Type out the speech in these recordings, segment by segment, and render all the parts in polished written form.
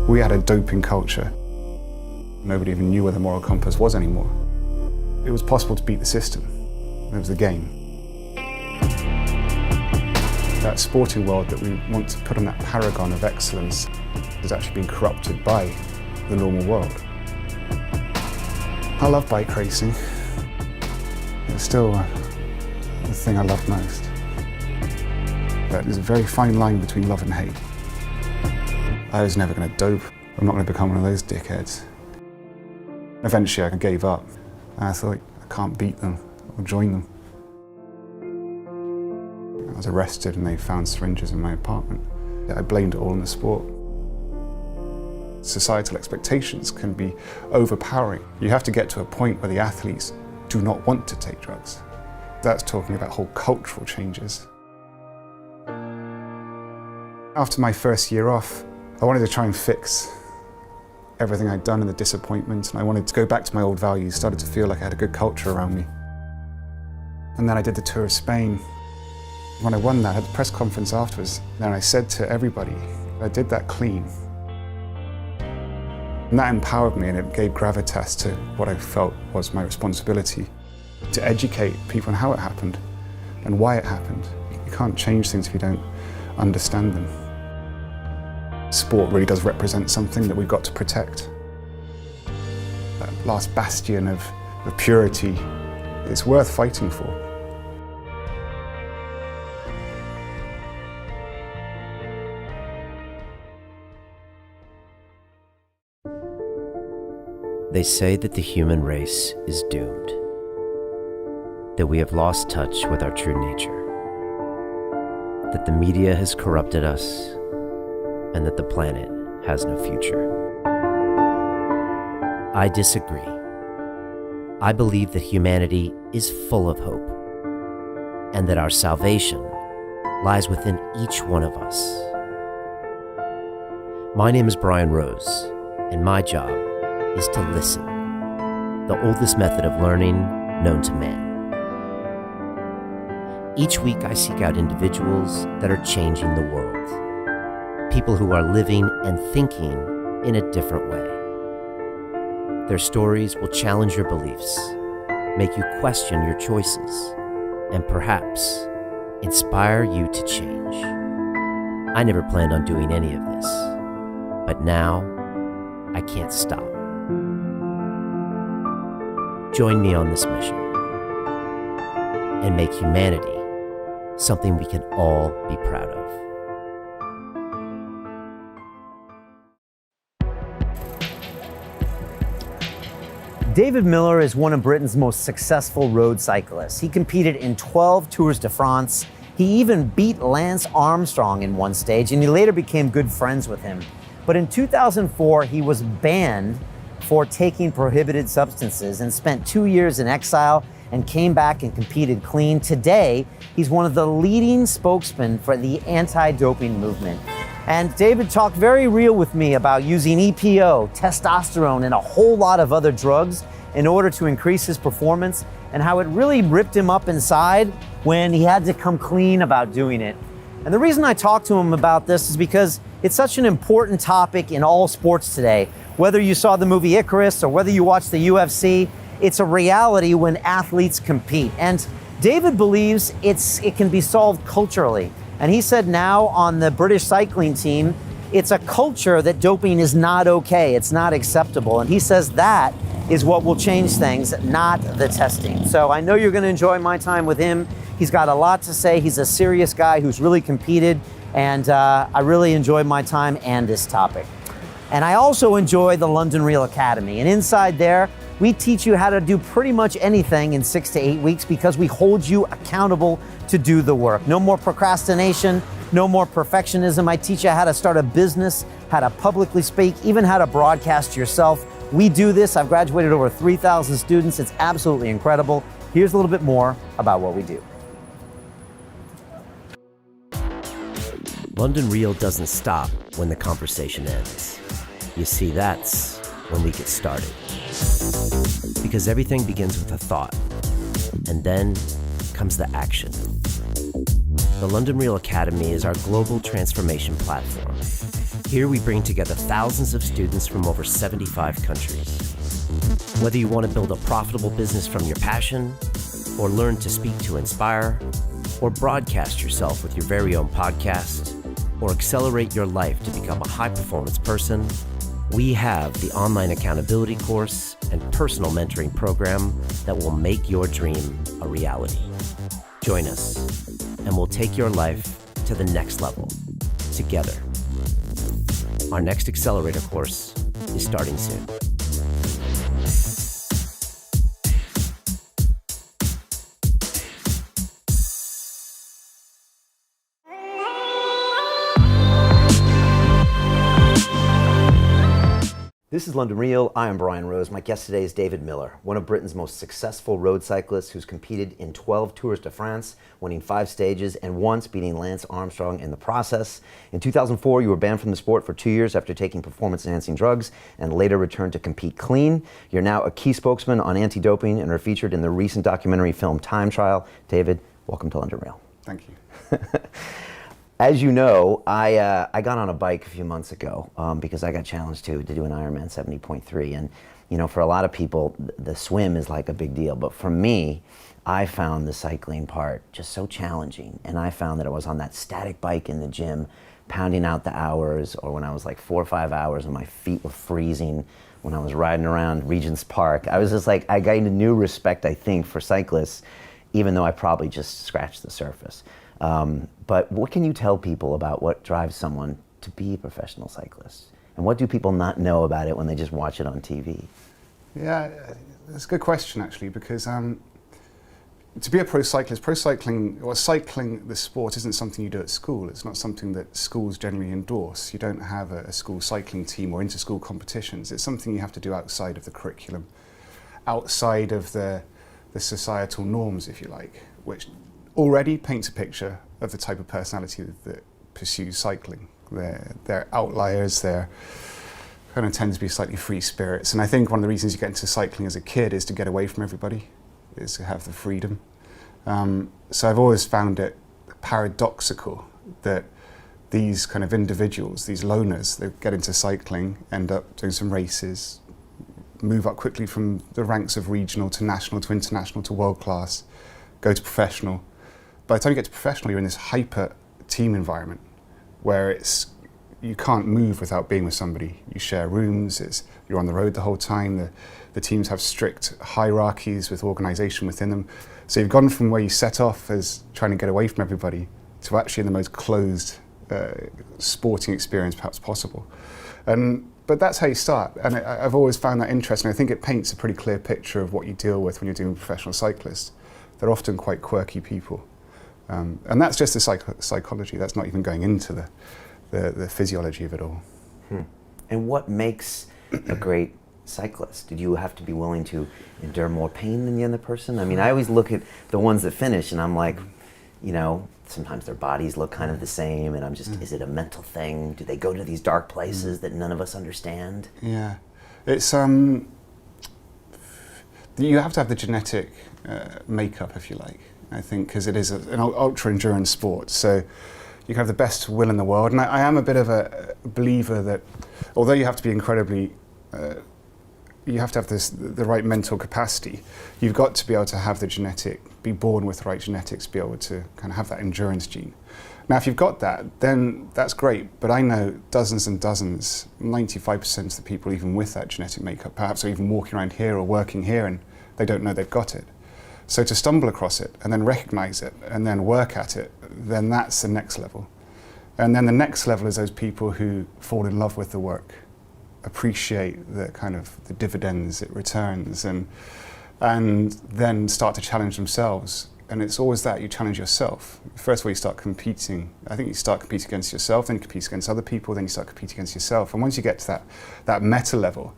We had a doping culture. Nobody even knew where the moral compass was anymore. It was possible to beat the system. It was the game. That sporting world that we want to put on that paragon of excellence has actually been corrupted by the normal world. I love bike racing. It's still the thing I love most. But there's a very fine line between love and hate. I was never going to dope. I'm not going to become one of those dickheads. Eventually I gave up. And I thought, I can't beat them or join them. I was arrested and they found syringes in my apartment. I blamed it all on the sport. Societal expectations can be overpowering. You have to get to a point where the athletes do not want to take drugs. That's talking about whole cultural changes. After my first year off, I wanted to try and fix everything I'd done and the disappointment, and I wanted to go back to my old values, started to feel like I had a good culture around me. And then I did the Tour of Spain. When I won that, I had a press conference afterwards, and I said to everybody, I did that clean. And that empowered me, and it gave gravitas to what I felt was my responsibility, to educate people on how it happened and why it happened. You can't change things if you don't understand them. Sport really does represent something that we've got to protect. That last bastion of purity, it's worth fighting for. They say that the human race is doomed, that we have lost touch with our true nature, that the media has corrupted us, and that the planet has no future. I disagree. I believe that humanity is full of hope, and that our salvation lies within each one of us. My name is Brian Rose, and my job is to listen, the oldest method of learning known to man. Each week I seek out individuals that are changing the world, people who are living and thinking in a different way. Their stories will challenge your beliefs, make you question your choices, and perhaps inspire you to change. I never planned on doing any of this, but now I can't stop. Join me on this mission and make humanity something we can all be proud of. David Millar is one of Britain's most successful road cyclists. He competed in 12 Tours de France. He even beat Lance Armstrong in one stage, and he later became good friends with him. But in 2004, he was banned for taking prohibited substances and spent 2 years in exile and came back and competed clean. Today, he's one of the leading spokesmen for the anti-doping movement. And David talked very real with me about using EPO, testosterone, and a whole lot of other drugs in order to increase his performance, and how it really ripped him up inside when he had to come clean about doing it. And the reason I talked to him about this is because it's such an important topic in all sports today. Whether you saw the movie Icarus or whether you watch the UFC, it's a reality when athletes compete. And David believes it can be solved culturally. And he said now on the British cycling team, it's a culture that doping is not okay, it's not acceptable. And he says that is what will change things, not the testing. So I know you're gonna enjoy my time with him. He's got a lot to say. He's a serious guy who's really competed. And I really enjoyed my time and this topic. And I also enjoy the London Reel Academy. And inside there, we teach you how to do pretty much anything in 6 to 8 weeks because we hold you accountable to do the work. No more procrastination, no more perfectionism. I teach you how to start a business, how to publicly speak, even how to broadcast yourself. We do this. I've graduated over 3,000 students. It's absolutely incredible. Here's a little bit more about what we do. London Reel doesn't stop when the conversation ends. You see, that's when we get started. Because everything begins with a thought, and then comes the action. The London Real Academy is our global transformation platform. Here we bring together thousands of students from over 75 countries. Whether you want to build a profitable business from your passion, or learn to speak to inspire, or broadcast yourself with your very own podcast, or accelerate your life to become a high-performance person, we have the online accountability course and personal mentoring program that will make your dream a reality. Join us, and we'll take your life to the next level, together. Our next accelerator course is starting soon. This is London Real. I am Brian Rose. My guest today is David Millar, one of Britain's most successful road cyclists who's competed in 12 Tours de France, winning 5 stages and once beating Lance Armstrong in the process. In 2004, you were banned from the sport for 2 years after taking performance-enhancing drugs and later returned to compete clean. You're now a key spokesman on anti-doping and are featured in the recent documentary film Time Trial. David, welcome to London Real. Thank you. As you know, I got on a bike a few months ago because I got challenged to do an Ironman 70.3. And, you know, for a lot of people, the swim is like a big deal. But for me, I found the cycling part just so challenging. And I found that I was on that static bike in the gym, pounding out the hours, or when I was like 4 or 5 hours and my feet were freezing, when I was riding around Regent's Park. I was just like, I gained a new respect, I think, for cyclists, even though I probably just scratched the surface. But what can you tell people about what drives someone to be a professional cyclist? And what do people not know about it when they just watch it on TV? Yeah, that's a good question actually, because to be a pro cyclist, cycling, the sport isn't something you do at school. It's not something that schools generally endorse. You don't have a school cycling team or inter-school competitions. It's something you have to do outside of the curriculum, outside of the societal norms, if you like, which already paints a picture of the type of personality that pursues cycling. They're outliers, they're kind of tend to be slightly free spirits. And I think one of the reasons you get into cycling as a kid is to get away from everybody, is to have the freedom. So I've always found it paradoxical that these kind of individuals, these loners, they get into cycling, end up doing some races, move up quickly from the ranks of regional to national to international to world class, go to professional. By the time you get to professional, you're in this hyper team environment where you can't move without being with somebody. You share rooms, you're on the road the whole time. The teams have strict hierarchies with organisation within them. So you've gone from where you set off as trying to get away from everybody to actually in the most closed sporting experience perhaps possible. But that's how you start. And I've always found that interesting. I think it paints a pretty clear picture of what you deal with when you're doing professional cyclists. They're often quite quirky people. And that's just the psychology. That's not even going into the physiology of it all. And what makes a great cyclist? Did you have to be willing to endure more pain than the other person? I mean, I always look at the ones that finish and I'm like, you know, sometimes their bodies look kind of the same and I'm just, is it a mental thing? Do they go to these dark places that none of us understand? Yeah, it's, you have to have the genetic makeup, if you like, I think, because it is an ultra endurance sport. So you can have the best will in the world. And I am a bit of a believer that although you have to be incredibly, you have to have the right mental capacity, you've got to be able to have be born with the right genetics, be able to kind of have that endurance gene. Now, if you've got that, then that's great. But I know dozens and dozens, 95% of the people even with that genetic makeup, perhaps are even walking around here or working here and they don't know they've got it. So to stumble across it and then recognize it and then work at it, then that's the next level. And then the next level is those people who fall in love with the work, appreciate the kind of the dividends it returns, and then start to challenge themselves. And it's always that, you challenge yourself. First of all, you start competing. I think you start competing against yourself, then you compete against other people, then you start competing against yourself. And once you get to that meta level,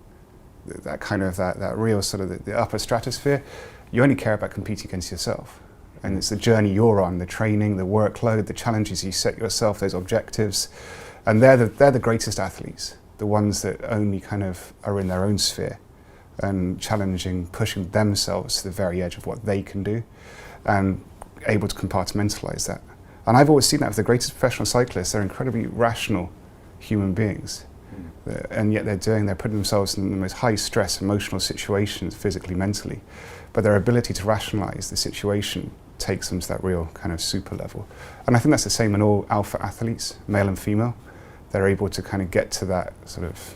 that kind of that real sort of the upper stratosphere, you only care about competing against yourself. And it's the journey you're on, the training, the workload, the challenges you set yourself, those objectives. And they're the greatest athletes, the ones that only kind of are in their own sphere and challenging, pushing themselves to the very edge of what they can do and able to compartmentalize that. And I've always seen that with the greatest professional cyclists. They're incredibly rational human beings. And yet they're putting themselves in the most high stress emotional situations, physically, mentally. But their ability to rationalize the situation takes them to that real kind of super level. And I think that's the same in all alpha athletes, male and female. They're able to kind of get to that sort of,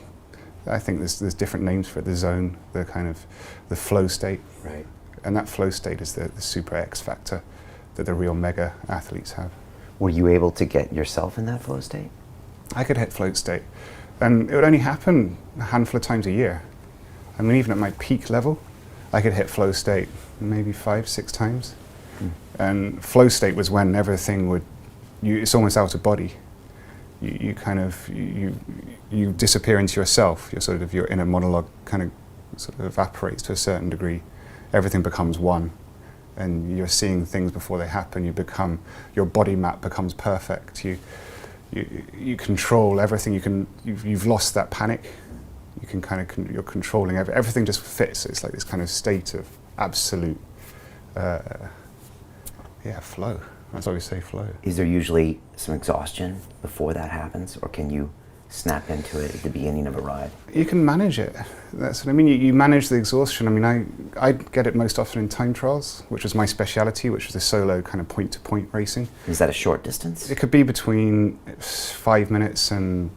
I think there's different names for it, the zone, the kind of, the flow state. Right. And that flow state is the super X factor that the real mega athletes have. Were you able to get yourself in that flow state? I could hit float state. And it would only happen a handful of times a year. I mean, even at my peak level, I could hit flow state maybe 5-6 times. And flow state was when everything it's almost out of body. You kind of, you disappear into yourself. Your inner monologue kind of sort of evaporates to a certain degree. Everything becomes one. And you're seeing things before they happen. Your body map becomes perfect. You control everything. You've lost that panic. You can kind of you're controlling everything. Just fits. It's like this kind of state of absolute, flow. That's why we say flow. Is there usually some exhaustion before that happens, or can you snap into it at the beginning of a ride? You can manage it. That's what I mean. You manage the exhaustion. I mean, I get it most often in time trials, which was my speciality, which was the solo kind of point-to-point racing. Is that a short distance? It could be between 5 minutes and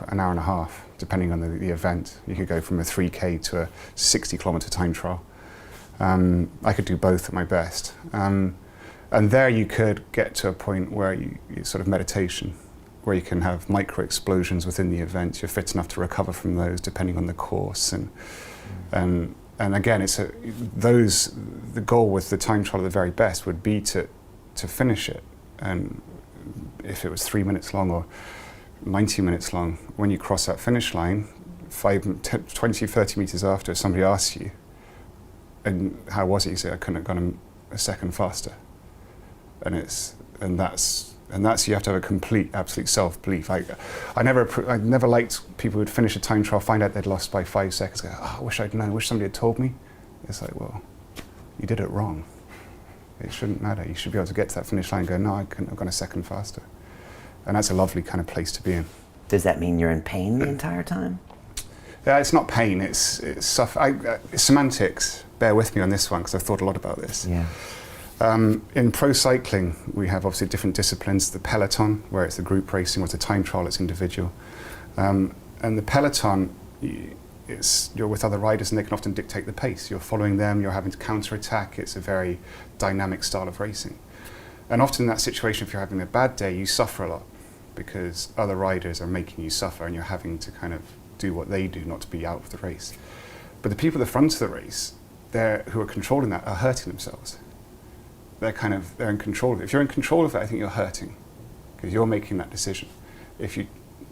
an hour and a half, depending on the event. You could go from a 3K to a 60-kilometer time trial. I could do both at my best. And there you could get to a point where you sort of meditation, where you can have micro explosions within the event. You're fit enough to recover from those depending on the course. And again, the goal with the time trial at the very best would be to finish it. And if it was 3 minutes long or 90 minutes long, when you cross that finish line, 20, 30 meters after, somebody asks you, and how was it? You say, I couldn't have gone a second faster. And that's you have to have a complete, absolute self-belief. I never liked people who'd finish a time trial, find out they'd lost by 5 seconds, go, oh, I wish I'd known, I wish somebody had told me. It's like, well, you did it wrong. It shouldn't matter. You should be able to get to that finish line and go, no, I couldn't have gone a second faster. And that's a lovely kind of place to be in. Does that mean you're in pain the entire time? Yeah, it's not pain, it's semantics. Bear with me on this one, because I've thought a lot about this. Yeah. In pro cycling, we have obviously different disciplines. The peloton, where it's the group racing, or it's a time trial, it's individual. And the peloton, you're with other riders and they can often dictate the pace. You're following them, you're having to counter-attack. It's a very dynamic style of racing. And often in that situation, if you're having a bad day, you suffer a lot because other riders are making you suffer and you're having to kind of do what they do, not to be out of the race. But the people at the front of the race, who are controlling that, are hurting themselves. They're in control of it. If you're in control of it, I think you're hurting because you're making that decision. If you're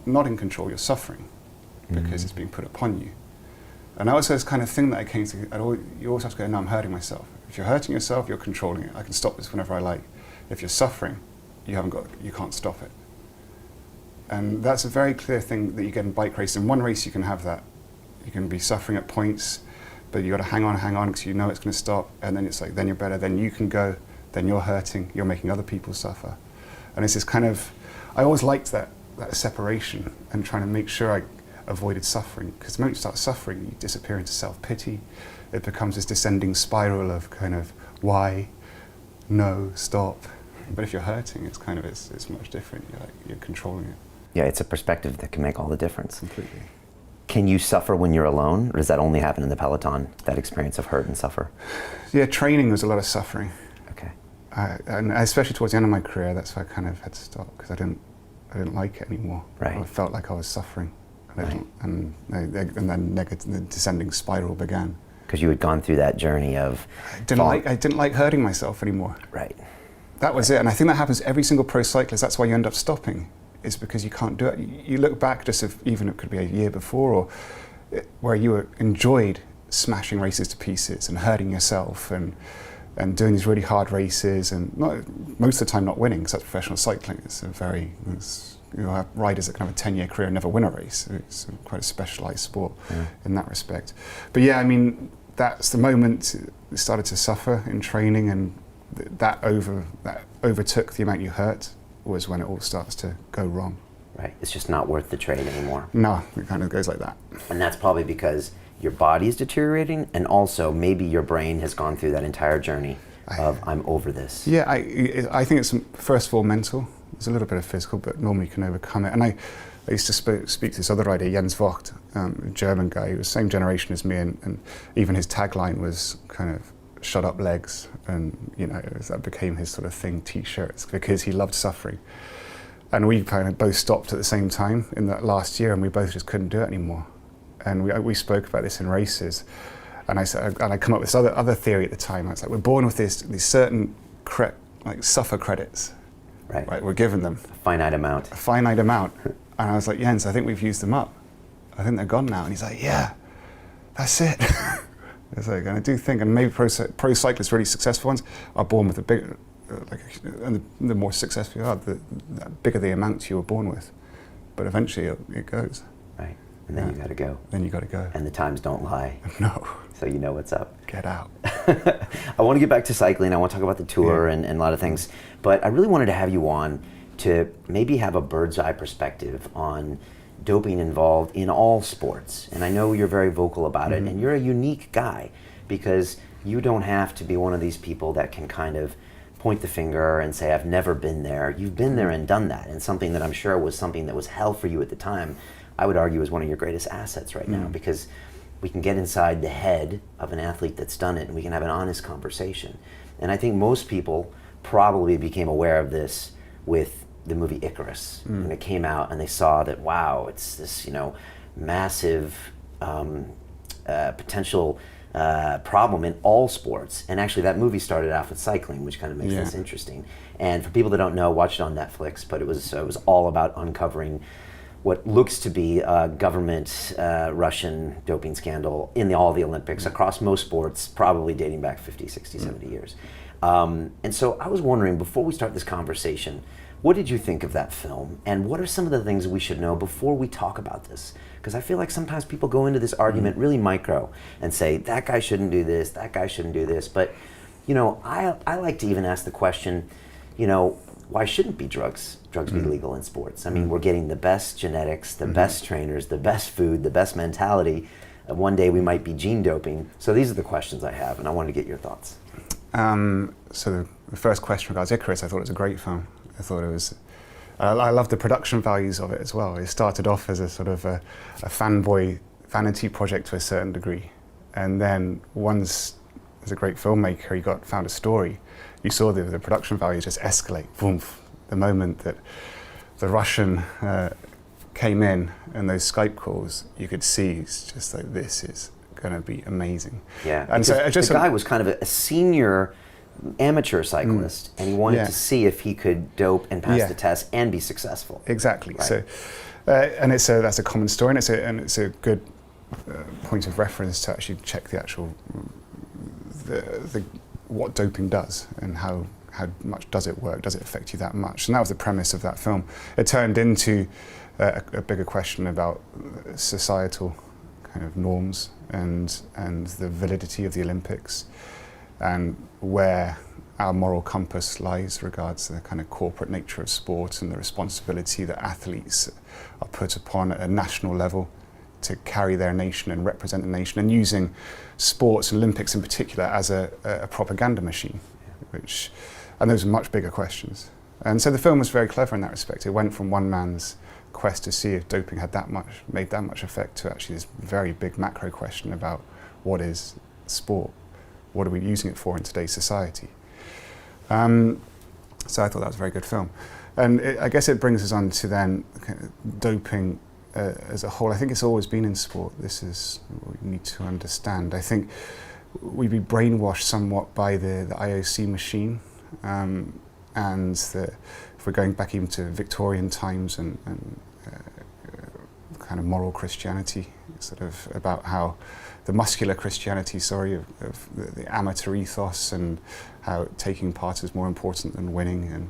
not in control, you're suffering because it's being put upon you. And that was this kind of thing that I came to, you always have to go, no, I'm hurting myself. If you're hurting yourself, you're controlling it. I can stop this whenever I like. If you're suffering, you can't stop it. And that's a very clear thing that you get in bike racing. In one race you can have that. You can be suffering at points, but you got to hang on because you know it's going to stop, and then it's like, then you're better, then you can go, then you're hurting, you're making other people suffer. And it's this kind of, I always liked that separation and trying to make sure I avoided suffering, because the moment you start suffering, you disappear into self-pity. It becomes this descending spiral of kind of, why, no, stop. But if you're hurting, it's much different. You're controlling it. Yeah, it's a perspective that can make all the difference. Completely. Can you suffer when you're alone, or does that only happen in the peloton, that experience of hurt and suffer? Yeah, training was a lot of suffering. Okay. And especially towards the end of my career, that's why I kind of had to stop, because I didn't like it anymore. Right. I felt like I was suffering. Right. And then the descending spiral began. Because you had gone through that journey of... I didn't like hurting myself anymore. Right. That was it, and I think that happens to every single pro cyclist. That's why you end up stopping, is because you can't do it. You look back even it could be a year before, or where you enjoyed smashing races to pieces and hurting yourself and doing these really hard races, and most of the time not winning, because that's professional cycling. You have riders that can have a 10-year career and never win a race. It's quite a specialised sport in that respect. But yeah, I mean, that's the moment it started to suffer in training, and that overtook the amount you hurt. was when it all starts to go wrong. Right. It's just not worth the trade anymore. No, it kind of goes like that. And that's probably because your body is deteriorating, and also maybe your brain has gone through that entire journey of I'm over this. Yeah, I think it's first of all mental. There's a little bit of physical, but normally you can overcome it. And I used to speak to this other writer, Jens Vogt, a German guy who was the same generation as me, and even his tagline was kind of "shut up legs," and that became his sort of thing, T-shirts, because he loved suffering. And we kind of both stopped at the same time in that last year, and we both just couldn't do it anymore. And we spoke about this in races, and I come up with this other theory at the time. I was like, we're born with these certain suffer credits. Right, we're given them. A finite amount. And I was like, Jens, I think we've used them up. I think they're gone now. And he's like, yeah, that's it. It's like, and I do think, and maybe pro cyclists, really successful ones, are born with a bigger, and the more successful you are, the bigger the amount you were born with. But eventually it goes. Right, and then you gotta go. And the times don't lie. No. So you know what's up. Get out. I want to get back to cycling. I want to talk about the tour and a lot of things. But I really wanted to have you on to maybe have a bird's eye perspective on doping involved in all sports. And I know you're very vocal about it, and you're a unique guy because you don't have to be one of these people that can kind of point the finger and say, I've never been there. You've been there and done that. And something that I'm sure was something that was hell for you at the time, I would argue is one of your greatest assets right now, because we can get inside the head of an athlete that's done it and we can have an honest conversation. And I think most people probably became aware of this with the movie Icarus when it came out, and they saw that, wow, it's this massive potential problem in all sports. And actually that movie started off with cycling, which kind of makes this interesting. And for people that don't know, watch it on Netflix, but it was all about uncovering what looks to be a government Russian doping scandal in all the Olympics across most sports, probably dating back 50, 60, 70 years. And so I was wondering, before we start this conversation, what did you think of that film? And what are some of the things we should know before we talk about this? Because I feel like sometimes people go into this argument really micro and say, that guy shouldn't do this, that guy shouldn't do this. But, I like to even ask the question, why shouldn't drugs be legal in sports? I mean, we're getting the best genetics, the best trainers, the best food, the best mentality. One day we might be gene doping. So these are the questions I have, and I wanted to get your thoughts. So the first question regards Icarus. I thought it was a great film. I thought it was, I love the production values of it as well. It started off as a sort of a fanboy vanity project to a certain degree. And then once, as a great filmmaker, he found a story, you saw the production values just escalate, boom. The moment that the Russian came in and those Skype calls, you could see it's just like, this is going to be amazing. Yeah, and so the guy was kind of a senior amateur cyclist, and he wanted to see if he could dope and pass the test and be successful. Exactly. Right. So, and that's a common story, and it's a good point of reference to actually check the actual what doping does and how much does it work? Does it affect you that much? And that was the premise of that film. It turned into a bigger question about societal kind of norms and the validity of the Olympics, and where our moral compass lies regards the kind of corporate nature of sport and the responsibility that athletes are put upon at a national level to carry their nation and represent the nation, and using sports, Olympics in particular, as a propaganda machine, and those are much bigger questions. And so the film was very clever in that respect. It went from one man's quest to see if doping had made that much effect, to actually this very big macro question about what is sport, what are we using it for in today's society. So I thought that was a very good film. And I guess it brings us on to then kind of doping as a whole. I think it's always been in sport. This is what we need to understand. I think we'd be brainwashed somewhat by the IOC machine, and if we're going back even to Victorian times and kind of moral Christianity, sort of about how the muscular Christianity, of the amateur ethos, and how taking part is more important than winning, and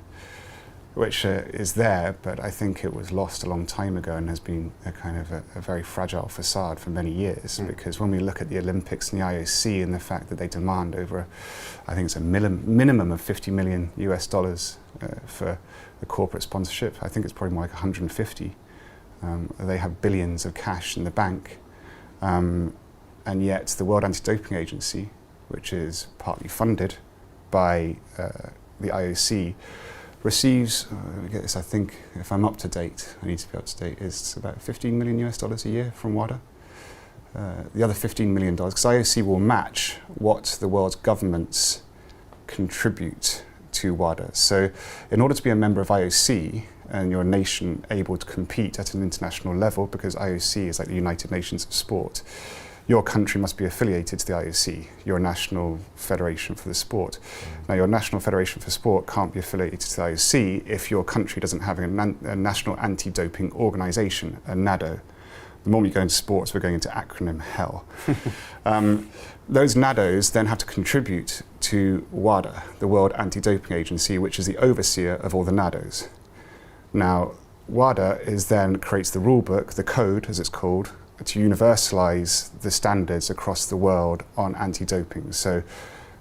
which is there, but I think it was lost a long time ago and has been a kind of a very fragile facade for many years. Because when we look at the Olympics and the IOC and the fact that they demand over, I think it's a minimum of $50 million US for the corporate sponsorship. I think it's probably more like 150. They have billions of cash in the bank, and yet the World Anti-Doping Agency, which is partly funded by the IOC, receives, I think, if I'm up to date, I need to be up to date, is about $15 million a year from WADA. The other $15 million, because IOC will match what the world's governments contribute to WADA. So in order to be a member of IOC and you're a nation able to compete at an international level, because IOC is like the United Nations of sport, your country must be affiliated to the IOC, your national federation for the sport. Now, your national federation for sport can't be affiliated to the IOC if your country doesn't have a national anti-doping organization, a NADO. The moment you go into sports, we're going into acronym hell. Those NADOs then have to contribute to WADA, the World Anti-Doping Agency, which is the overseer of all the NADOs. Now, WADA then creates the rule book, the code, as it's called, to universalize the standards across the world on anti-doping. So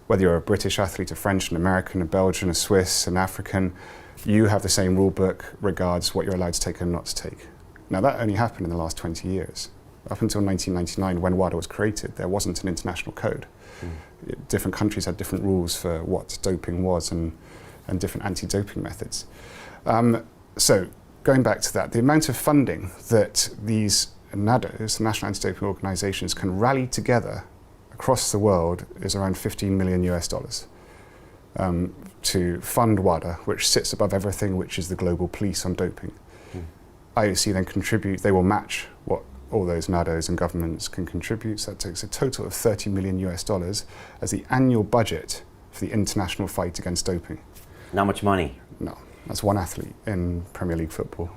whether you're a British athlete, a French, an American, a Belgian, a Swiss, an African, you have the same rule book regards what you're allowed to take and not to take. Now, that only happened in the last 20 years. Up until 1999, when WADA was created, there wasn't an international code. Different countries had different rules for what doping was and different anti-doping methods. So going back to that, the amount of funding that these NADOs, National Anti-Doping Organizations, can rally together across the world is around $15 million to fund WADA, which sits above everything, which is the global police on doping. IOC then contribute, they will match what all those NADOs and governments can contribute. So that takes a total of $30 million as the annual budget for the international fight against doping. Not much money. No, that's one athlete in Premier League football.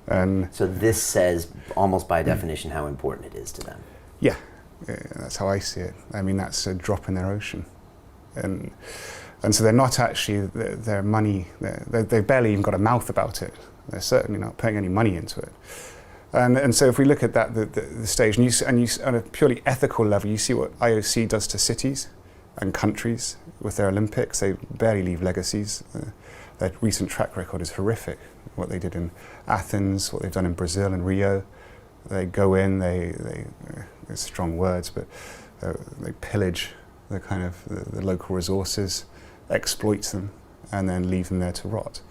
And so this says, almost by definition, how important it is to them. Yeah, that's how I see it. I mean, that's a drop in their ocean. And so they're not actually, their money, they've barely even got a mouth about it. They're certainly not putting any money into it. And so if we look at that, the stage, and you on a purely ethical level, you see what IOC does to cities and countries with their Olympics. They barely leave legacies. Their recent track record is horrific. What they did in Athens, what they've done in Brazil and Rio. They go in, they're strong words, but they pillage the kind of the local resources, exploit them, and then leave them there to rot.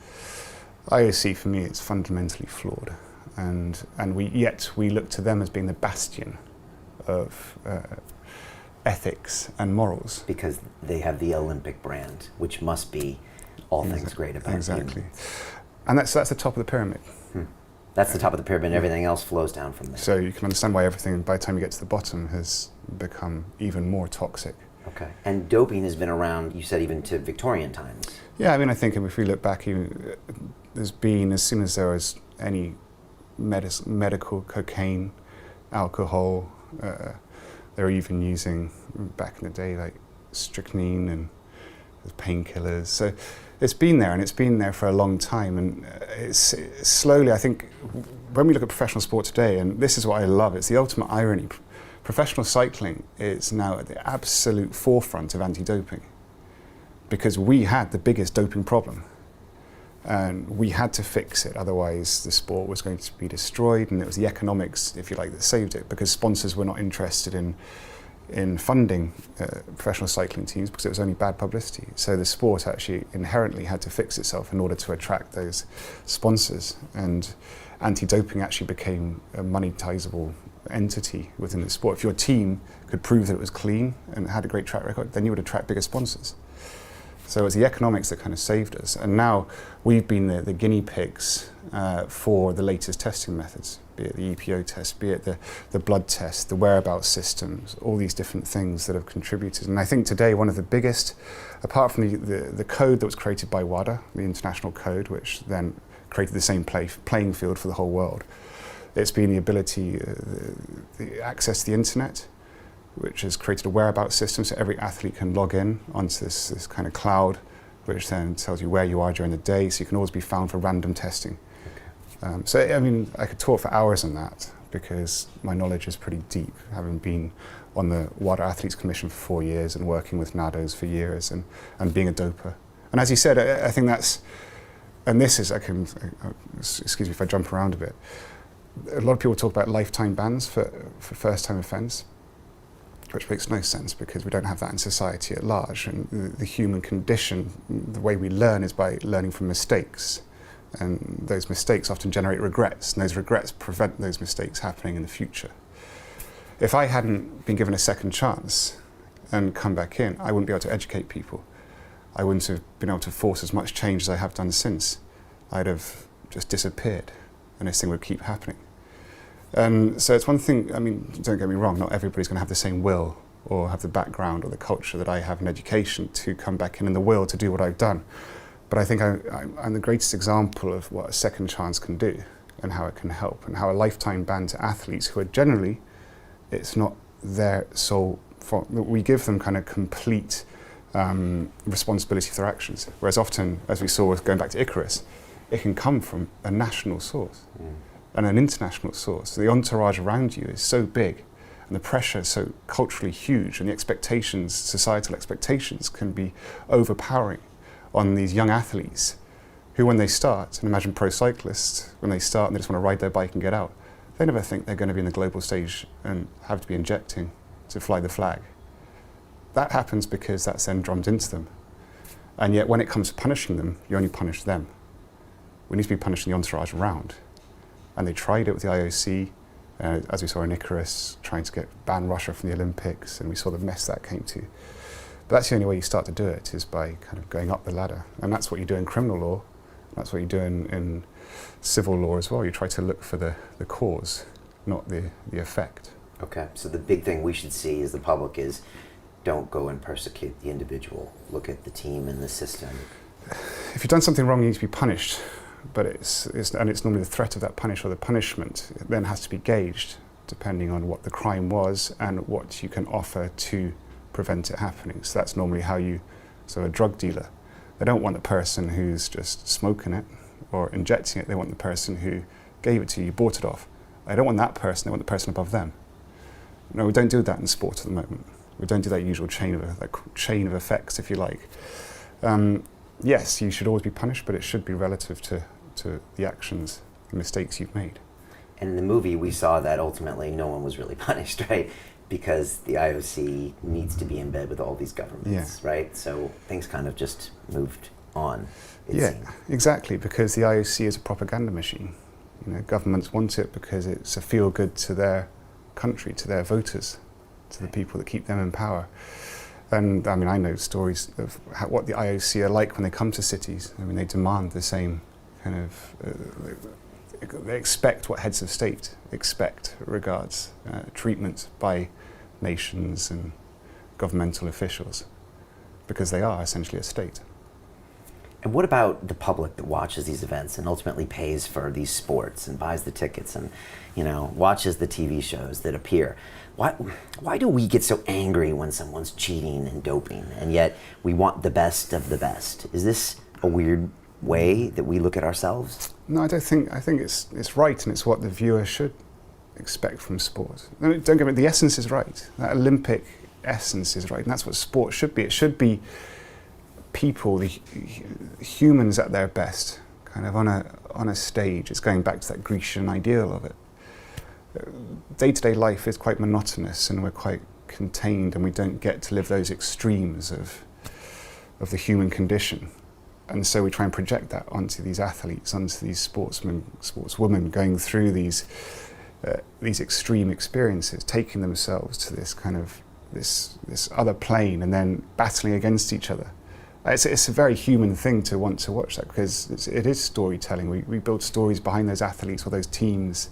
IOC, for me, it's fundamentally flawed, and we look to them as being the bastion of ethics and morals. Because they have the Olympic brand, which must be all things great about exactly. And that's the top of the pyramid. That's the top of the pyramid, and everything else flows down from there. So you can understand why everything, by the time you get to the bottom, has become even more toxic. Okay. And doping has been around, you said, even to Victorian times. Yeah, I mean, I think if we look back, there's been, as soon as there was any medical, cocaine, alcohol, they were even using, back in the day, like strychnine and painkillers. So it's been there, and it's been there for a long time. And it's slowly, I think, when we look at professional sport today, and this is what I love, it's the ultimate irony. Professional cycling is now at the absolute forefront of anti-doping, because we had the biggest doping problem. And we had to fix it, otherwise the sport was going to be destroyed, and it was the economics, if you like, that saved it, because sponsors were not interested in funding professional cycling teams because it was only bad publicity. So the sport actually inherently had to fix itself in order to attract those sponsors, and anti-doping actually became a monetizable entity within the sport. If your team could prove that it was clean and had a great track record, then you would attract bigger sponsors. So it was the economics that kind of saved us. And now we've been the guinea pigs for the latest testing methods, be it the EPO test, be it the blood test, the whereabouts systems, all these different things that have contributed. And I think today one of the biggest, apart from the code that was created by WADA, the international code, which then created the same playing field for the whole world, it's been the ability, the access to the internet, which has created a whereabouts system so every athlete can log in onto this kind of cloud, which then tells you where you are during the day, so you can always be found for random testing. Okay. So, I mean, I could talk for hours on that because my knowledge is pretty deep, having been on the WADA Athletes Commission for 4 years and working with NADOs for years and being a doper And as you said, I think that's, and this is, excuse me if I jump around a bit, a lot of people talk about lifetime bans for first-time offence, which makes no sense because we don't have that in society at large. And the human condition, the way we learn is by learning from mistakes. And those mistakes often generate regrets, and those regrets prevent those mistakes happening in the future. If I hadn't been given a second chance and come back in, I wouldn't be able to educate people. I wouldn't have been able to force as much change as I have done since. I'd have just disappeared, and this thing would keep happening. So it's one thing, I mean, don't get me wrong, not everybody's going to have the same will or have the background or the culture that I have in education to come back in and the will to do what I've done. But I think I'm the greatest example of what a second chance can do and how it can help, and how a lifetime ban to athletes who are generally, it's not their sole fault. We give them kind of complete responsibility for their actions. Whereas often, as we saw with going back to Icarus, it can come from a national source and an international source. The entourage around you is so big, and the pressure is so culturally huge, and the expectations, societal expectations, can be overpowering on these young athletes who, when they start, and imagine pro cyclists, when they start and they just want to ride their bike and get out, they never think they're going to be in the global stage and have to be injecting to fly the flag. That happens because that's then drummed into them. And yet when it comes to punishing them, you only punish them. We need to be punishing the entourage around. And they tried it with the IOC, as we saw in Icarus, trying to ban Russia from the Olympics, and we saw the mess that came to. But that's the only way you start to do it, is by kind of going up the ladder. And that's what you do in criminal law. That's what you do in civil law as well. You try to look for the cause, not the effect. Okay, so the big thing we should see as the public is don't go and persecute the individual. Look at the team and the system. If you've done something wrong, you need to be punished. But it's normally the threat of that punish or the punishment. It then has to be gauged depending on what the crime was and what you can offer to prevent it happening. So that's normally how so a drug dealer, they don't want the person who's just smoking it or injecting it. They want the person who gave it to you, bought it off. They don't want that person, they want the person above them. No, we don't do that in sport at the moment. We don't do that usual chain of effects, if you like. Yes, you should always be punished, but it should be relative to the actions, the mistakes you've made. And in the movie, we saw that ultimately no one was really punished, right? Because the IOC needs to be in bed with all these governments, right? So things kind of just moved on. Exactly, because the IOC is a propaganda machine. You know, governments want it because it's a feel-good to their country, to their voters, to the people that keep them in power. And I mean, I know stories of what the IOC are like when they come to cities. I mean, they demand the same kind of, they expect what heads of state expect regards treatment by nations and governmental officials, because they are essentially a state. And what about the public that watches these events and ultimately pays for these sports and buys the tickets and, you know, watches the TV shows that appear? Why do we get so angry when someone's cheating and doping, and yet we want the best of the best? Is this a weird way that we look at ourselves? No, I think it's right, and it's what the viewer should expect from sport. I mean, don't get me, the essence is right. That Olympic essence is right, and that's what sport should be. It should be people, the humans at their best, kind of on a stage. It's going back to that Grecian ideal of it. Day-to-day life is quite monotonous, and we're quite contained, and we don't get to live those extremes of the human condition. And so we try and project that onto these athletes, onto these sportsmen, sportswomen, going through these extreme experiences, taking themselves to this kind of this other plane, and then battling against each other. It's a very human thing to want to watch that, because it is storytelling. We build stories behind those athletes or those teams,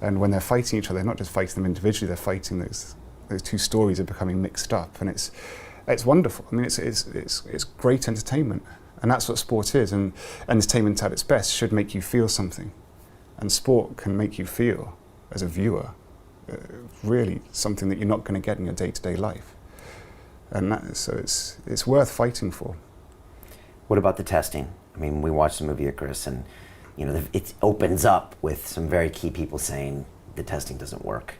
and when they're fighting each other, they're not just fighting them individually, they're fighting those two stories are becoming mixed up, and it's wonderful. I mean, it's great entertainment, and that's what sport is. And entertainment at its best should make you feel something, and sport can make you feel, as a viewer, really something that you're not going to get in your day-to-day life. And so it's worth fighting for. What about the testing? I mean, we watched the movie Icarus, and you know, it opens up with some very key people saying the testing doesn't work.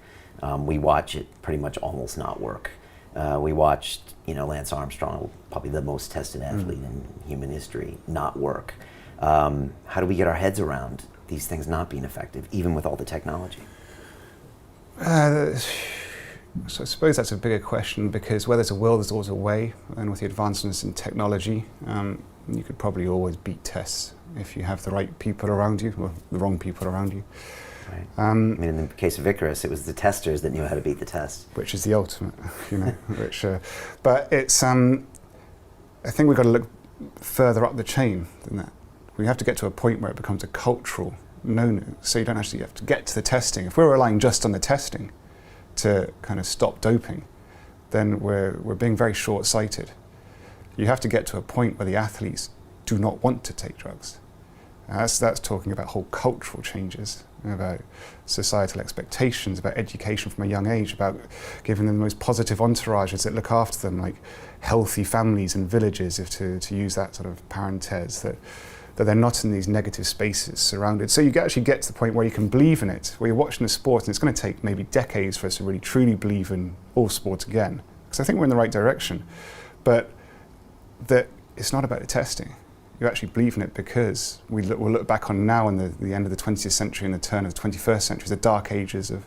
We watch it pretty much almost not work. We watched, Lance Armstrong, probably the most tested athlete in human history, not work. How do we get our heads around these things not being effective, even with all the technology? So I suppose that's a bigger question, because where there's a will, there's always a way, and with the advancements in technology, you could probably always beat tests if you have the right people around you, or the wrong people around you. Right. I mean, in the case of Icarus, it was the testers that knew how to beat the test. Which is the ultimate, but it's, I think we've got to look further up the chain than that. We have to get to a point where it becomes a cultural no-no, so you don't actually have to get to the testing. If we're relying just on the testing to kind of stop doping, then we're being very short-sighted. You have to get to a point where the athletes do not want to take drugs. That's talking about whole cultural changes, about societal expectations, about education from a young age, about giving them the most positive entourages that look after them, like healthy families and villages, if to use that sort of parenthèse, that they're not in these negative spaces surrounded. So you actually get to the point where you can believe in it, where you're watching the sport, and it's going to take maybe decades for us to really truly believe in all sports again. Because I think we're in the right direction. But that it's not about the testing. You actually believe in it because we'll look back on now in the end of the 20th century and the turn of the 21st century, the dark ages of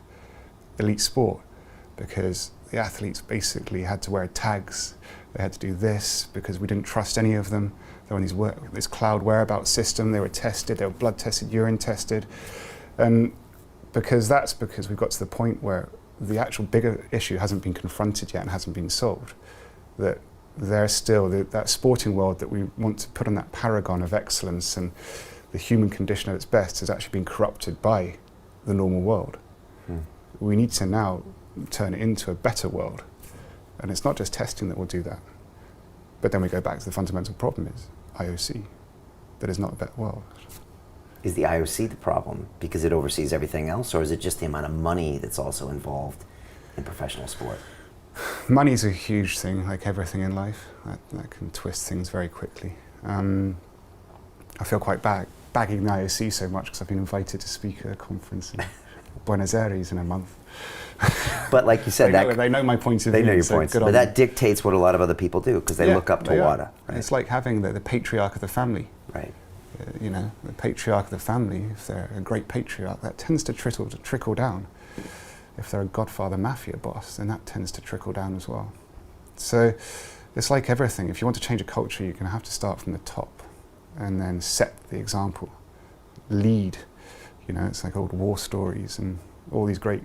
elite sport, because the athletes basically had to wear tags. They had to do this because we didn't trust any of them. They were on this cloud whereabouts system. They were tested, they were blood tested, urine tested. And because we've got to the point where the actual bigger issue hasn't been confronted yet and hasn't been solved. That there's still that sporting world that we want to put on that paragon of excellence and the human condition at its best has actually been corrupted by the normal world. We need to now turn it into a better world. And it's not just testing that will do that. But then we go back to the fundamental problem is IOC, that is not a better world. Is the IOC the problem because it oversees everything else, or is it just the amount of money that's also involved in professional sport? Money is a huge thing, like everything in life. That can twist things very quickly. I feel quite bagging the IOC so much because I've been invited to speak at a conference in Buenos Aires in a month. But like you said, they know my point of view. They know your points, but that dictates what a lot of other people do because they look up to WADA. Right? It's like having the patriarch of the family. Right. The patriarch of the family, if they're a great patriarch, that tends to trickle down. If they're a godfather mafia boss, then that tends to trickle down as well. So it's like everything. If you want to change a culture, you're going to have to start from the top and then set the example, lead. It's like old war stories and all these great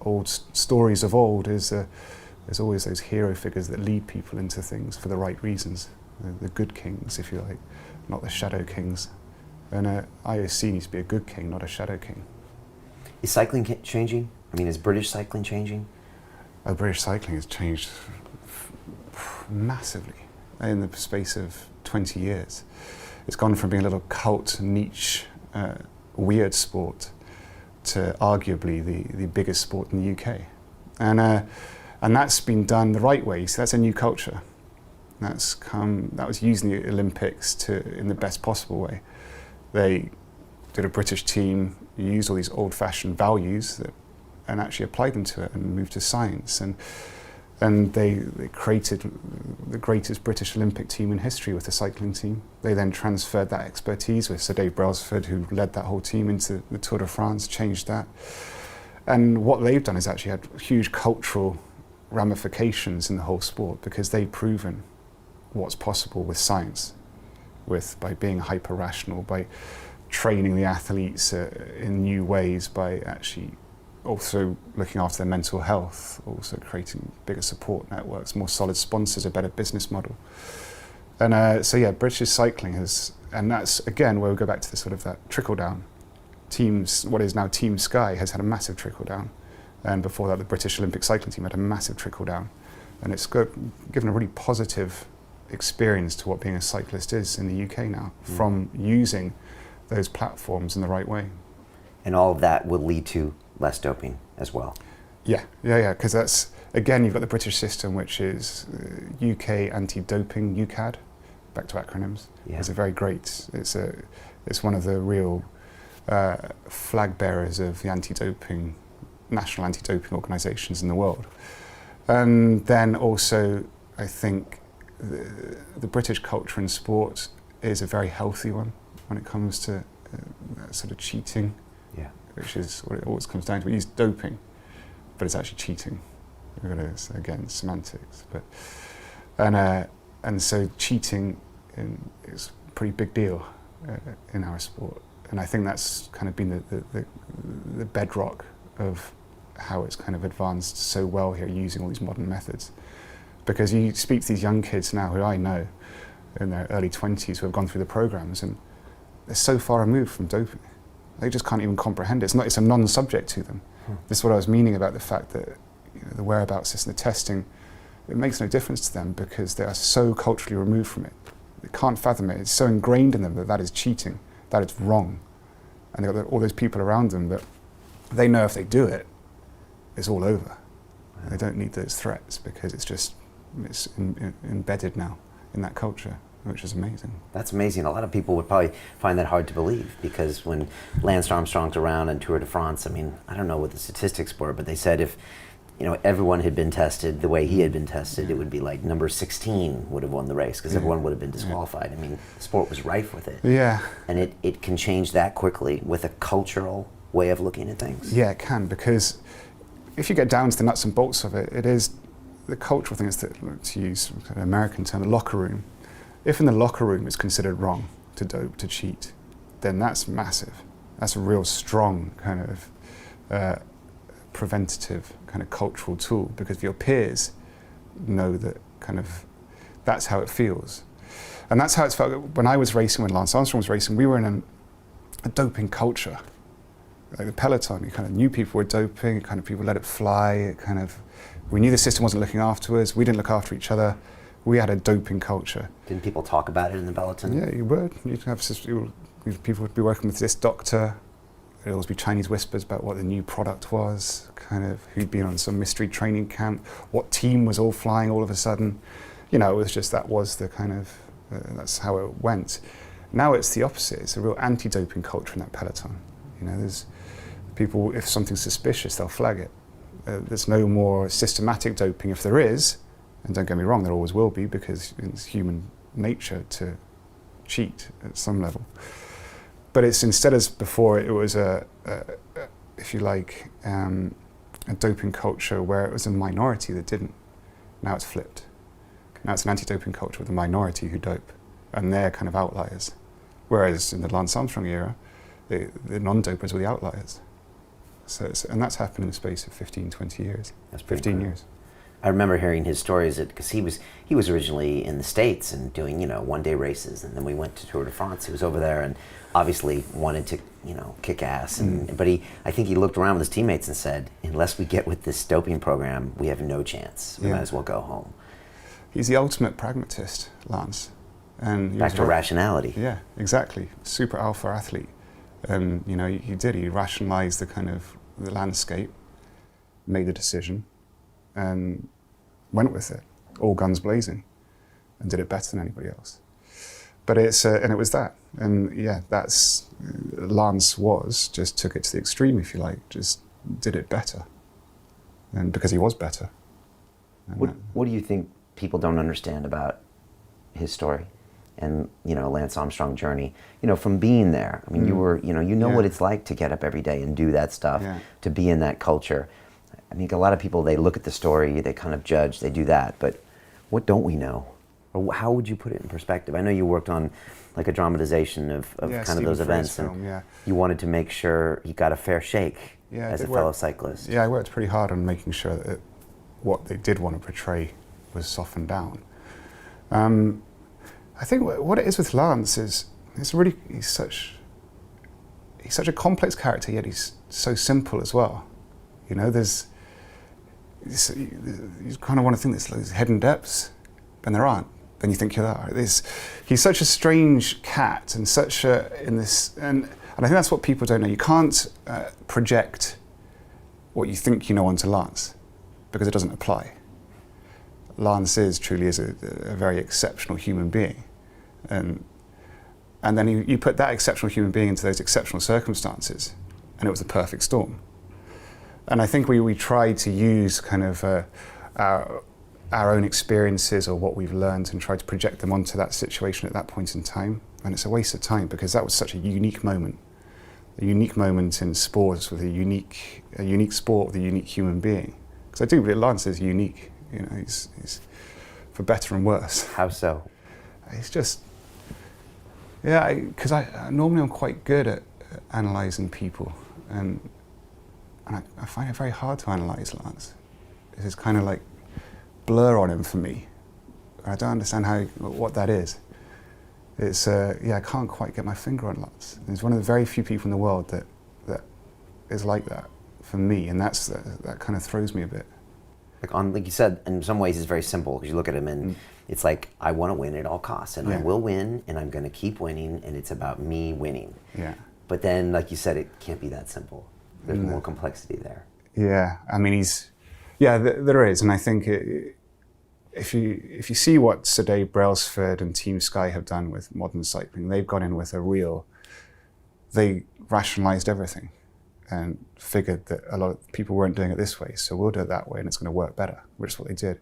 old stories of old is there's always those hero figures that lead people into things for the right reasons. The good kings, if you like, not the shadow kings. And IOC needs to be a good king, not a shadow king. Is cycling changing? I mean, is British cycling changing? British cycling has changed massively in the space of 20 years. It's gone from being a little cult, niche, weird sport to arguably the biggest sport in the UK. And that's been done the right way. So that's a new culture. That was used in the Olympics in the best possible way. They did a British team, used all these old-fashioned values and actually applied them to it and moved to science. And they created the greatest British Olympic team in history with the cycling team. They then transferred that expertise with Sir Dave Brailsford, who led that whole team into the Tour de France, changed that. And what they've done is actually had huge cultural ramifications in the whole sport because they've proven what's possible with science, by being hyper-rational, by training the athletes in new ways, by actually also looking after their mental health, also creating bigger support networks, more solid sponsors, a better business model. And British cycling and that's again where we go back to the sort of that trickle down. What is now Team Sky has had a massive trickle down. And before that, the British Olympic cycling team had a massive trickle down. And it's given a really positive experience to what being a cyclist is in the UK now, from using those platforms in the right way. And all of that will lead to less doping as well. Yeah, because that's, again, you've got the British system, which is UK anti-doping, UCAD, back to acronyms. Yeah. It's a very great, it's one of the real flag bearers of the national anti-doping organisations in the world. And then also, I think the British culture in sport is a very healthy one when it comes to sort of cheating, which is what it always comes down to. We use doping, but it's actually cheating. Again, semantics. And so cheating is a pretty big deal in our sport. And I think that's kind of been the bedrock of how it's kind of advanced so well here, using all these modern methods. Because you speak to these young kids now who I know in their early 20s who have gone through the programs, and they're so far removed from doping. They just can't even comprehend it. It's a non-subject to them. This is what I was meaning about the fact that the whereabouts system, the testing, it makes no difference to them because they are so culturally removed from it. They can't fathom it. It's so ingrained in them that that is cheating, that it's wrong. And they've got all those people around them that they know if they do it, it's all over. They don't need those threats because it's embedded now in that culture, which is amazing. That's amazing. A lot of people would probably find that hard to believe because when Lance Armstrong's around on Tour de France, I mean, I don't know what the statistics were, but they said if everyone had been tested the way he had been tested, it would be like number 16 would have won the race because everyone would have been disqualified. I mean, sport was rife with it. Yeah. And it can change that quickly with a cultural way of looking at things. Yeah, it can, because if you get down to the nuts and bolts of it, it is the cultural thing is that, to use an American term, the locker room. If in the locker room it's considered wrong to dope, to cheat, then that's massive. That's a real strong kind of preventative kind of cultural tool, because your peers know that kind of that's how it feels. And that's how it's felt when I was racing, when Lance Armstrong was racing. We were in a doping culture. Like the peloton, you kind of knew people were doping, kind of people let it fly, we knew the system wasn't looking after us, we didn't look after each other. We had a doping culture. Didn't people talk about it in the peloton? Yeah, you would. You'd have people would be working with this doctor. There'd always be Chinese whispers about what the new product was, kind of who'd been on some mystery training camp, what team was all flying all of a sudden. It was just, that was the kind of, that's how it went. Now it's the opposite. It's a real anti-doping culture in that peloton. There's people, if something's suspicious, they'll flag it. There's no more systematic doping. If there is, and don't get me wrong, there always will be, because it's human nature to cheat at some level. But it's, instead as before, it was if you like, a doping culture where it was a minority that didn't. Now it's flipped. Now it's an anti-doping culture with a minority who dope, and they're kind of outliers. Whereas in the Lance Armstrong era, the non-dopers were the outliers. And that's happened in the space of 15, 20 years. That's 15 incredible. Years. I remember hearing his stories because he was originally in the States and doing one-day races, and then we went to Tour de France. He was over there and obviously wanted to kick ass, but I think he looked around with his teammates and said, unless we get with this doping program, we have no chance. We might as well go home. He's the ultimate pragmatist, Lance. And back to rationality. Yeah, exactly. Super alpha athlete. And he rationalized the landscape, made the decision, and went with it, all guns blazing, and did it better than anybody else. But and it was that. And yeah, that's, Lance just took it to the extreme, if you like, just did it better. And because he was better. What do you think people don't understand about his story and, Lance Armstrong journey? From being there, I mean, you were, what it's like to get up every day and do that stuff, to be in that culture. I think a lot of people, they look at the story, they kind of judge, they do that, but what don't we know? Or how would you put it in perspective? I know you worked on like a dramatization of kind of those events, film, and you wanted to make sure he got a fair shake as a fellow cyclist. Yeah, I worked pretty hard on making sure that what they did want to portray was softened down. I think what it is with Lance is he's such a complex character, yet he's so simple as well. You kind of want to think there's hidden depths, and there aren't. Then you think you're there. He's such a strange cat, and and I think that's what people don't know. You can't project what you think you know onto Lance, because it doesn't apply. Lance truly is a very exceptional human being, and then you put that exceptional human being into those exceptional circumstances, and it was the perfect storm. And I think we tried to use kind of a our own experiences or what we've learned and try to project them onto that situation at that point in time. And it's a waste of time because that was such a unique moment in sports with a unique sport with a unique human being. Because I do believe Lance is unique. You know, he's for better and worse. How so? It's just, yeah, because I normally I'm quite good at analysing people, and I find it very hard to analyse Lance. It's kind of like blur on him for me. I don't understand what that is. It's I can't quite get my finger on Lance. He's one of the very few people in the world that is like that for me, and that kind of throws me a bit. Like you said, in some ways it's very simple because you look at him and it's like, I want to win at all costs, and I will win, and I'm going to keep winning, and it's about me winning. Yeah. But then, like you said, it can't be that simple. There's more complexity there. Yeah, I mean, there is, and I think if you see what Sir Dave Brailsford and Team Sky have done with modern cycling, they've gone in with they rationalised everything and figured that a lot of people weren't doing it this way, so we'll do it that way and it's going to work better, which is what they did.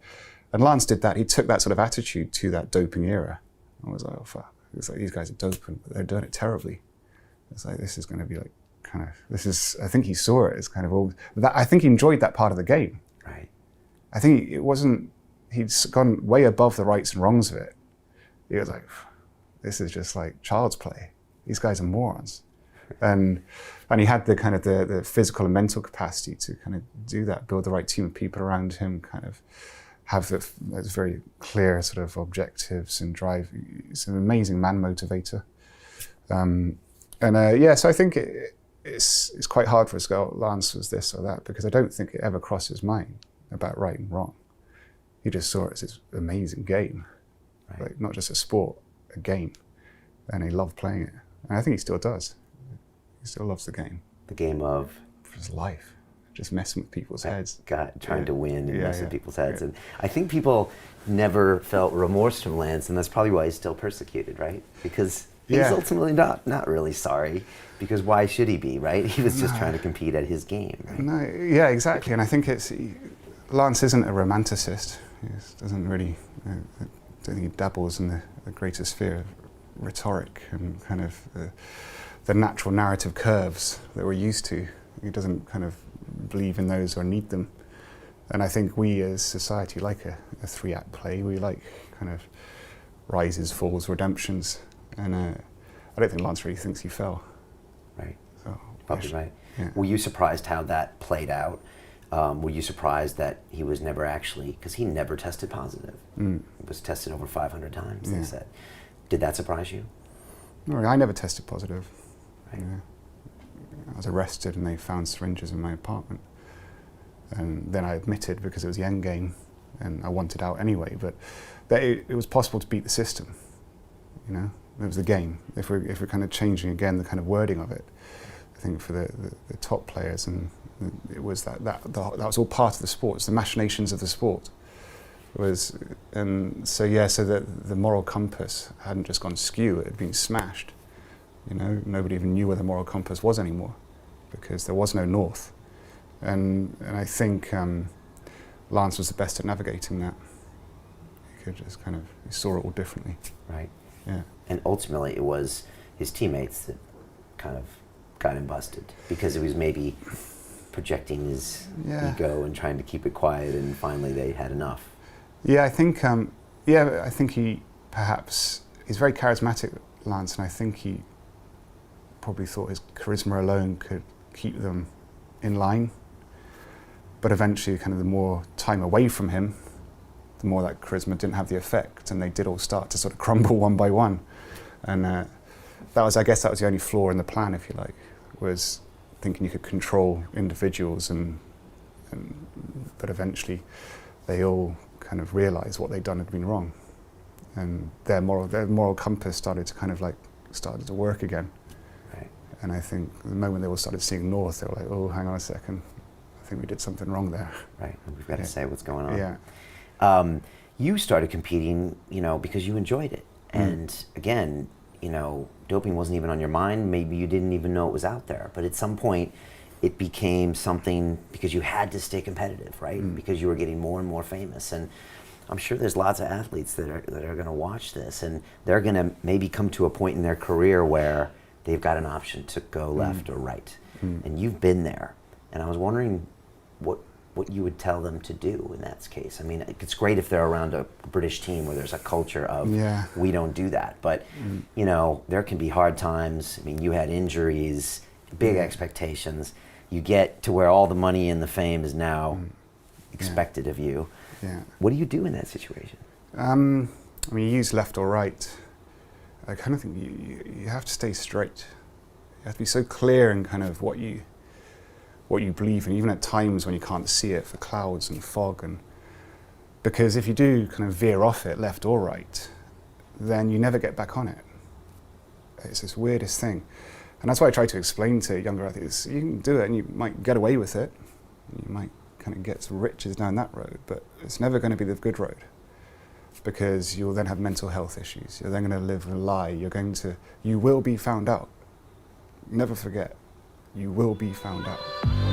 And Lance did that. He took that sort of attitude to that doping era. I was like, oh fuck, it's like these guys are doping, but they're doing it terribly. It's like, this is going to be like, I think he saw it as kind of all that. I think he enjoyed that part of the game. Right. I think he'd gone way above the rights and wrongs of it. He was like, this is just like child's play. These guys are morons. And he had the kind of the physical and mental capacity to kind of do that, build the right team of people around him, kind of have those very clear sort of objectives and drive. He's an amazing man motivator. So I think it's quite hard for us to go, Lance was this or that, because I don't think it ever crossed his mind about right and wrong. He just saw it as this amazing game, like not just a sport, a game, and he loved playing it. And I think he still does. He still loves the game. The game of? For his life. Just messing with people's heads. Trying to win and mess with people's heads. And I think people never felt remorse from Lance, and that's probably why he's still persecuted, right? Because he's ultimately not really sorry, because why should he be, right? He was just trying to compete at his game, right? No, yeah, exactly. And I think Lance isn't a romanticist. He doesn't really, I don't think he dabbles in the greater sphere of rhetoric and kind of the natural narrative curves that we're used to. He doesn't kind of believe in those or need them. And I think we as society like a three-act play. We like kind of rises, falls, redemptions. And I don't think Lance really thinks he fell. Right. So, probably right. Yeah. Were you surprised how that played out? Were you surprised that he was never actually, because he never tested positive. He was tested over 500 times, they said. Did that surprise you? No, I never tested positive. Right. I was arrested and they found syringes in my apartment. And then I admitted because it was the end game and I wanted out anyway. But it was possible to beat the system, you know? It was the game. If we're kind of changing again the kind of wording of it, I think for the top players, and it was that was all part of the sport. It's the machinations of the sport. So the moral compass hadn't just gone skew; it had been smashed. You know, nobody even knew where the moral compass was anymore, because there was no north. And I think Lance was the best at navigating that. He could just he saw it all differently. Right. Yeah. And ultimately, it was his teammates that kind of got him busted, because it was maybe projecting his ego and trying to keep it quiet, and finally they had enough. Yeah, I think he's very charismatic, Lance, and I think he probably thought his charisma alone could keep them in line. But eventually, kind of the more time away from him, the more that charisma didn't have the effect, and they did all start to sort of crumble one by one. And I guess that was the only flaw in the plan, if you like, was thinking you could control individuals, but eventually they all kind of realised what they'd done had been wrong, and their moral compass started to work again. Right. And I think the moment they all started seeing north, they were like, oh, hang on a second, I think we did something wrong there. Right, we've got to say what's going on. Yeah. You started competing, because you enjoyed it. And again, doping wasn't even on your mind. Maybe you didn't even know it was out there. But at some point, it became something because you had to stay competitive, right? Because you were getting more and more famous. And I'm sure there's lots of athletes that are going to watch this, and they're going to maybe come to a point in their career where they've got an option to go left or right. And you've been there. And I was wondering what you would tell them to do in that case. I mean, it's great if they're around a British team where there's a culture of we don't do that. But, you know, there can be hard times. I mean, you had injuries, big expectations. You get to where all the money and the fame is now expected of you. Yeah. What do you do in that situation? I mean, you use left or right. I kind of think you have to stay straight. You have to be so clear in kind of what you believe in, even at times when you can't see it for clouds and fog. And because if you do kind of veer off it, left or right, then you never get back on it. It's this weirdest thing. And that's why I try to explain to younger athletes, you can do it and you might get away with it. You might kind of get some riches down that road, but it's never going to be the good road, because you'll then have mental health issues. You're then going to live a lie. You will be found out. Never forget, you will be found out.